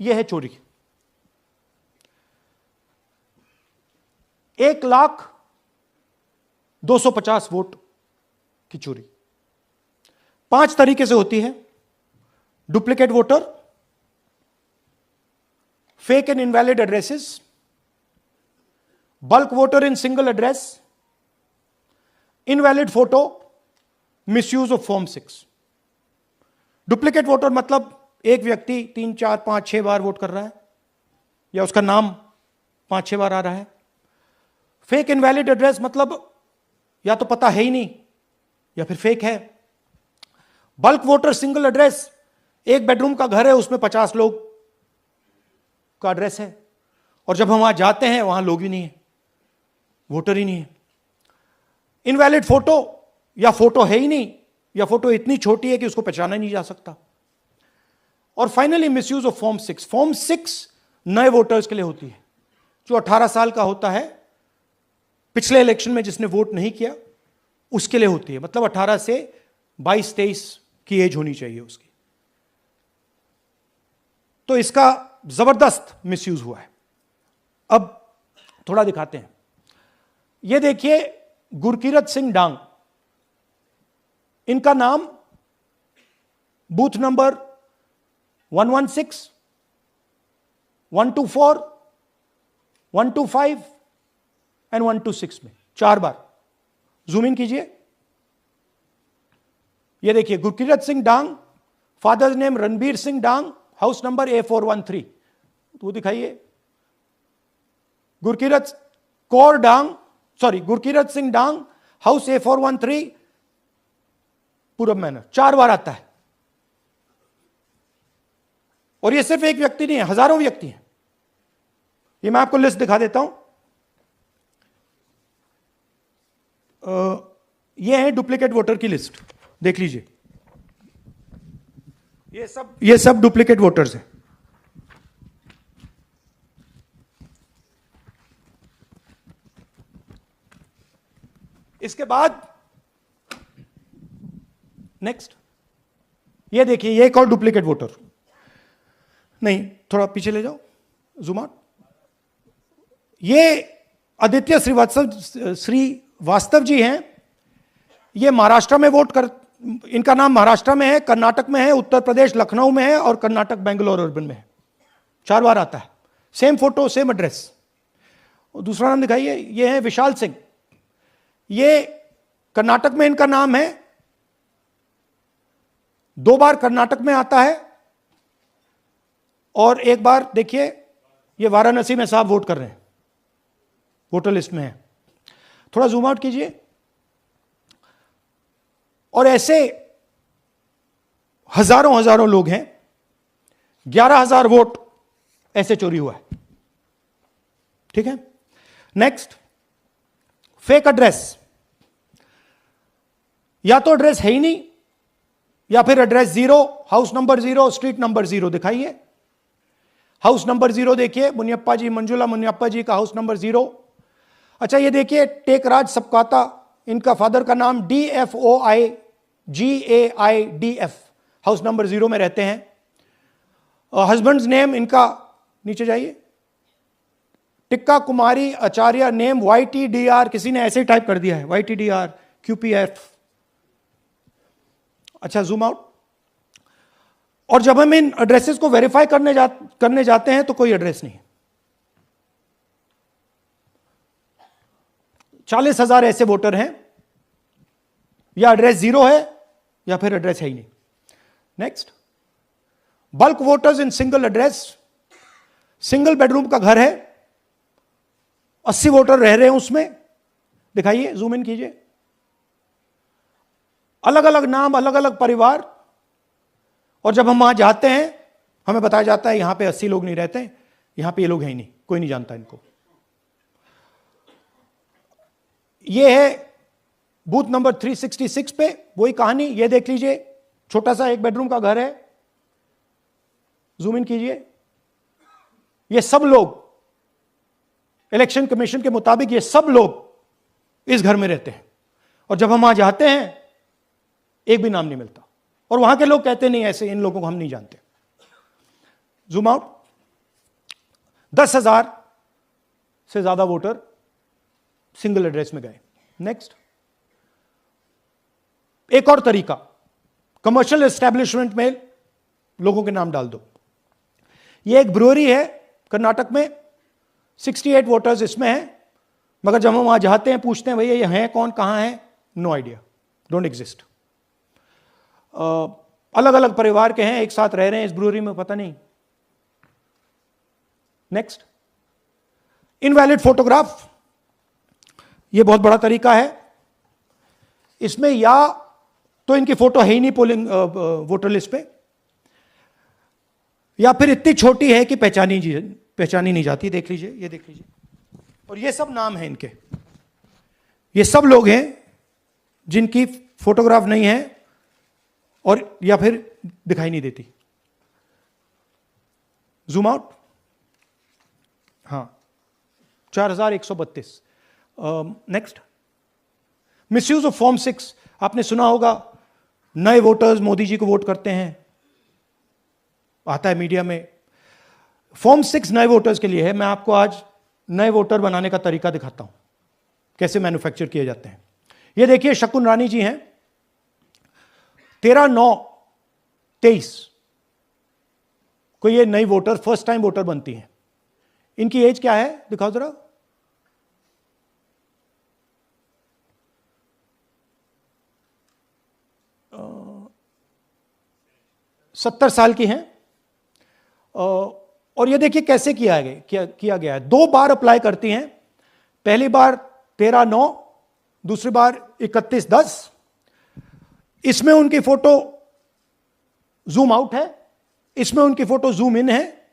यह है चोरी। 1,02,50 वोट की चोरी 5 तरीके से होती है। Duplicate voter, fake and invalid addresses, bulk voter in single address, invalid photo, misuse of form 6। Duplicate voter मतलब एक व्यक्ति 3, 4, 5, 6 बार वोट कर रहा है या उसका नाम 5-6 बार आ रहा है। फेक इनवैलिड एड्रेस मतलब या तो पता है ही नहीं या फिर फेक है। बल्क वोटर सिंगल एड्रेस, एक बेडरूम का घर है, उसमें 50 लोग का एड्रेस है और जब हम वहां जाते हैं वहां लोग ही नहीं है, वोटर ही नहीं है। इनवैलिड फोटो, या फोटो है ही नहीं या फोटो इतनी छोटी है कि उसको पहचाना नहीं जा सकता। और finally misuse of form 6। Form 6 नए वोटर्स के लिए होती है, जो 18 साल का होता है, पिछले इलेक्शन में जिसने वोट नहीं किया उसके लिए होती है। मतलब 18 से 22-23 की एज होनी चाहिए उसकी। तो इसका जबरदस्त मिसयूज हुआ है। अब थोड़ा दिखाते हैं। यह देखिए गुरकीरत सिंह डांग, इनका नाम बूथ नंबर 116, 124, 125 एंड 126 में 4 बार। जूम इन कीजिए। यह देखिए गुरकीरत सिंह डांग, फादर्स नेम रणबीर सिंह डांग, हाउस नंबर A413। तो दिखाइए गुरकीरत कौर डांग, सॉरी गुरकीरत सिंह डांग, हाउस A413, पूरब मैनर। 4 बार आता है। और यह सिर्फ एक व्यक्ति नहीं है, हजारों व्यक्ति हैं। ये मैं आपको लिस्ट दिखा देता हूं। ये है डुप्लीकेट वोटर की लिस्ट, देख लीजिए। ये सब डुप्लीकेट वोटर्स हैं। इसके बाद नेक्स्ट, ये देखिए, ये एक और डुप्लीकेट वोटर। नहीं, थोड़ा पीछे ले जाओ, जूम आउट। ये आदित्य श्रीवास्तव जी हैं। ये महाराष्ट्र में वोट कर, इनका नाम महाराष्ट्र में है, कर्नाटक में है, उत्तर प्रदेश लखनऊ में है और कर्नाटक बेंगलोर अर्बन में है। 4 बार आता है। Same photo, same address. और दूसरा नाम दिखाइए, ये है विशाल सिंह। ये कर्नाटक में इनका नाम है, 2 बार कर्नाटक में आता है और 1 बार देखिए ये वाराणसी में साहब वोट कर रहे हैं, वोटर लिस्ट में है। थोड़ा जूम आउट कीजिए। और ऐसे हजारों लोग हैं। 11,000 वोट ऐसे चोरी हुआ है। ठीक है। Next, fake address. या तो एड्रेस है ही नहीं या फिर address 0, house number 0, street number 0। दिखाइए हाउस नंबर 0, देखिए मुनियप्पा जी, मंजुला मुनियप्पा जी का हाउस नंबर 0। अच्छा, ये देखिए टेकराज सबकाता, इनका फादर का नाम DFOIGAIDF, हाउस नंबर 0 में रहते हैं। हस्बैंड्स नेम इनका, नीचे जाइए, टिक्का कुमारी आचार्य, नेम YTDR, किसी ने ऐसे ही टाइप कर दिया है, YTDR QPF। अच्छा, जूम आउट। और जब हम इन एड्रेसेस को वेरीफाई करने जाते हैं तो कोई एड्रेस नहीं है। 40,000 ऐसे वोटर हैं, या एड्रेस 0 है या फिर एड्रेस है ही नहीं। Next, bulk voters in single address. Single bedroom का घर है, 80 वोटर रह रहे हैं उसमें। दिखाइए, जूम इन कीजिए। अलग अलग नाम, अलग अलग परिवार। और जब हम वहां जाते हैं हमें बताया जाता है यहां पे 80 लोग नहीं रहते, यहां पे ये लोग हैं ही नहीं, कोई नहीं जानता इनको। ये है बूथ नंबर 366 पे वही कहानी। ये देख लीजिए, छोटा सा 1 बेडरूम का घर है। जूम इन कीजिए। ये सब लोग, इलेक्शन कमीशन के मुताबिक ये सब लोग इस घर में रहते हैं। और जब हम वहां जाते हैं एक भी नाम नहीं मिलता, और वहां के लोग कहते नहीं ऐसे, इन लोगों को हम नहीं जानते। Zoom out. 10,000 से ज्यादा वोटर सिंगल एड्रेस में गए। नेक्स्ट, एक और तरीका, कमर्शियल एस्टेब्लिशमेंट में लोगों के नाम डाल दो। ये एक ब्रूअरी है कर्नाटक में, 68 वोटर्स इसमें हैं, मगर जब हम वहां जाते हैं पूछते हैं भैया ये हैं कौन, कहां है, नो आइडिया, डोंट एग्जिस्ट। अलग अलग परिवार के हैं, एक साथ रह रहे हैं इस ब्रूअरी में, पता नहीं। नेक्स्ट, इनवैलिड फोटोग्राफ, ये बहुत बड़ा तरीका है। इसमें या तो इनकी फोटो है ही नहीं पोलिंग वोटर लिस्ट पे, या फिर इतनी छोटी है कि पहचानी नहीं जाती। देख लीजिए, ये देख लीजिए, और ये सब नाम है इनके, ये सब लोग हैं जिनकी फोटोग्राफ नहीं है और या फिर दिखाई नहीं देती। जूम आउट, हाँ, 4132। नेक्स्ट, मिसयूज ऑफ फॉर्म 6, आपने सुना होगा, नए वोटर्स मोदी जी को वोट करते हैं, आता है मीडिया में। फॉर्म 6 नए वोटर्स के लिए है। मैं आपको आज नए वोटर बनाने का तरीका दिखाता हूं, कैसे मैन्युफैक्चर किए जाते हैं। ये देखिए, शकुन रानी जी हैं, 13/9/23 को ये नई वोटर, फर्स्ट टाइम वोटर बनती हैं। इनकी एज क्या है, दिखाओ जरा। अ, 70 साल की हैं। और ये देखिए कैसे किया गया है। 2 बार अप्लाई करती हैं, पहली बार 13/9, दूसरी बार 31/10। इसमें उनकी फोटो जूम आउट है, इसमें उनकी फोटो जूम इन है।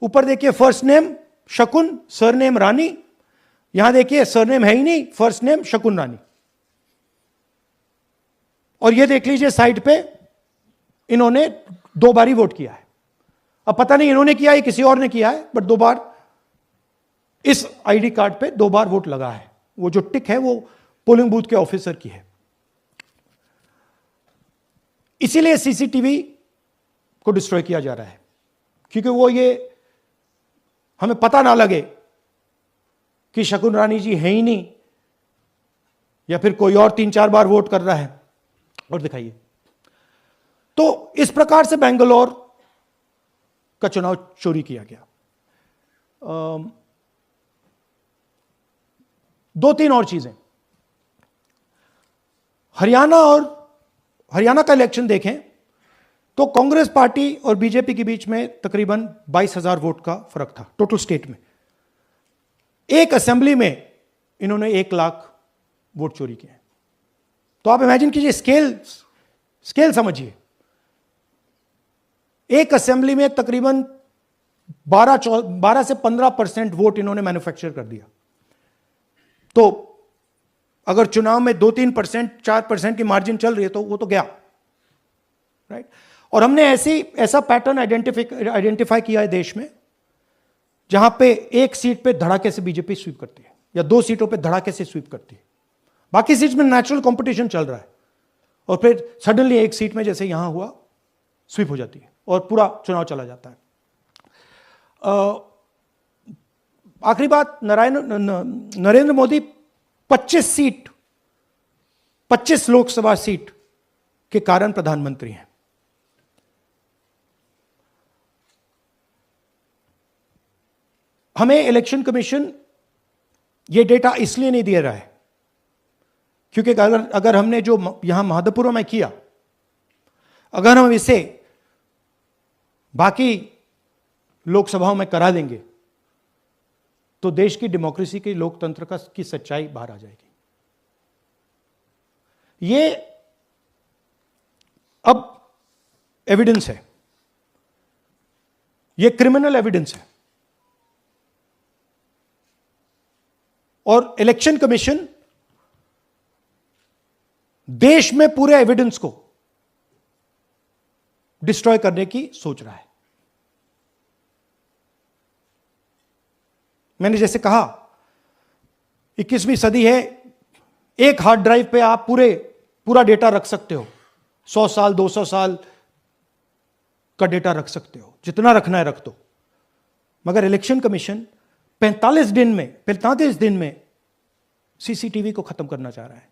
ऊपर देखिए फर्स्ट नेम शकुन, सरनेम रानी। यहां देखिए सरनेम है ही नहीं, फर्स्ट नेम शकुन रानी। और ये देख लीजिए साइड पे, इन्होंने 2 बार ही वोट किया है। अब पता नहीं इन्होंने किया है किसी और ने किया है, बट 2 बार इस आईडी कार्ड पे 2 बार वोट लगा है। वो जो टिक है वो पोलिंग बूथ के ऑफिसर की है। इसीलिए सीसीटीवी को डिस्ट्रॉय किया जा रहा है, क्योंकि वो ये हमें पता ना लगे कि शकुन रानी जी है ही नहीं, या फिर कोई और 3-4 बार वोट कर रहा है। और दिखाइए, तो इस प्रकार से बेंगलोर का चुनाव चोरी किया गया। 2-3 और चीजें। हरियाणा का इलेक्शन देखें तो कांग्रेस पार्टी और बीजेपी के बीच में तकरीबन 22,000 वोट का फर्क था टोटल स्टेट में। एक असेंबली में इन्होंने 1 लाख वोट चोरी किए। तो आप इमेजिन कीजिए, स्केल समझिए। एक असेंबली में तकरीबन 12 से 15% वोट इन्होंने मैन्युफैक्चर कर दिया। तो अगर चुनाव में 2-3%, 4% की मार्जिन चल रही है तो वो तो गया, राइट। और हमने ऐसा पैटर्न आइडेंटिफाई किया है देश में, जहां पे एक सीट पे धड़ाके से बीजेपी स्वीप करती है, या 2 सीटों पे धड़ाके से स्वीप करती है। बाकी सीट में नेचुरल कंपटीशन चल रहा है, और फिर सडनली एक सीट में जैसे यहां हुआ स्वीप हो जाती है और पूरा चुनाव चला जाता है। आखिरी बात, नरेंद्र मोदी 25 लोकसभा सीट के कारण प्रधानमंत्री हैं। हमें इलेक्शन कमीशन ये डेटा इसलिए नहीं दे रहा है क्योंकि अगर हमने जो यहां महादपुरम में किया, अगर हम इसे बाकी लोकसभाओं में करा देंगे तो देश की डेमोक्रेसी की, लोकतंत्र की सच्चाई बाहर आ जाएगी। ये अब एविडेंस है, ये क्रिमिनल एविडेंस है। और इलेक्शन कमीशन देश में पूरे एविडेंस को डिस्ट्रॉय करने की सोच रहा है। मैंने जैसे कहा 21वीं सदी है, एक हार्ड ड्राइव पे आप पूरा डेटा रख सकते हो, 100 साल 200 साल का डेटा रख सकते हो, जितना रखना है रख दो। मगर इलेक्शन कमीशन 45 दिन में सीसीटीवी को खत्म करना चाह रहा है।